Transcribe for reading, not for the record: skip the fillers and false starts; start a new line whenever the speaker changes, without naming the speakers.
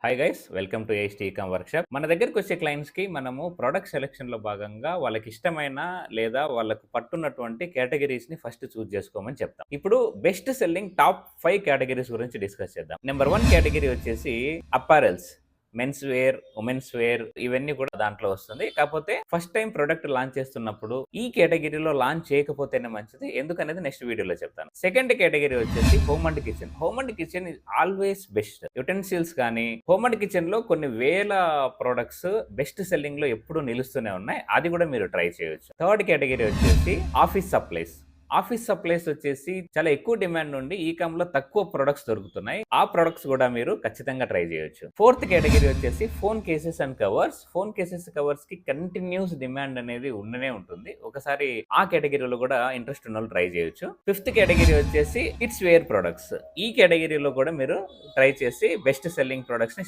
Hi guys, welcome to ST ecom workshop. మన దగ్గరికి వచ్చే క్లయింట్స్కి మనము ప్రొడక్ట్ సెలెక్షన్లో భాగంగా వాళ్ళకి ఇష్టమైన లేదా వాళ్ళకు పట్టున్నటువంటి కేటగిరీస్ని ఫస్ట్ చూస్ చేసుకోమని చెప్తాం. ఇప్పుడు బెస్ట్ సెల్లింగ్ టాప్ 5 కేటగిరీస్ గురించి డిస్కస్ చేద్దాం. నెంబర్ 1 కేటగిరీ వచ్చేసి అప్పారెల్స్. మెన్స్ వేర్, ఉమెన్స్ వేర్ ఇవన్నీ కూడా దాంట్లో వస్తుంది. కాకపోతే ఫస్ట్ టైం ప్రొడక్ట్ లాంచ్ చేస్తున్నప్పుడు ఈ కేటగిరీలో లాంచ్ చేయకపోతేనే మంచిది, ఎందుకనేది నెక్స్ట్ వీడియోలో చెప్తాను. సెకండ్ కేటగిరీ వచ్చేసి home and kitchen. Home and kitchen is always best. Utensils కానీ హోమ్ అండ్ కిచెన్ లో కొన్ని వేల ప్రొడక్ట్స్ బెస్ట్ సెల్లింగ్ లో ఎప్పుడు నిలుస్తూనే ఉన్నాయి, అది కూడా మీరు ట్రై చేయొచ్చు. థర్డ్ కేటగిరీ వచ్చేసి ఆఫీస్ సప్లైస్. ఆఫీస్ సప్లైస్ వచ్చేసి చాలా ఎక్కువ డిమాండ్ నుండి ఈ కామ్ లో తక్కువ ప్రొడక్ట్స్ దొరుకుతున్నాయి, ఆ ప్రొడక్ట్స్ కూడా మీరు ఖచ్చితంగా ట్రై చేయొచ్చు. ఫోర్త్ కేటగిరీ వచ్చేసి phone cases and covers. Phone cases covers కి కంటిన్యూస్ డిమాండ్ అనేది ఉండనే ఉంటుంది, ఒకసారి ఆ కేటగిరీలో కూడా ఇంట్రెస్ట్ ఉన్న వాళ్ళు ట్రై చేయొచ్చు. ఫిఫ్త్ కేటగిరీ వచ్చేసి కిడ్స్ వేర్ ప్రొడక్ట్స్. ఈ కేటగిరీలో కూడా మీరు ట్రై చేసి బెస్ట్ సెల్లింగ్ ప్రొడక్ట్స్ ని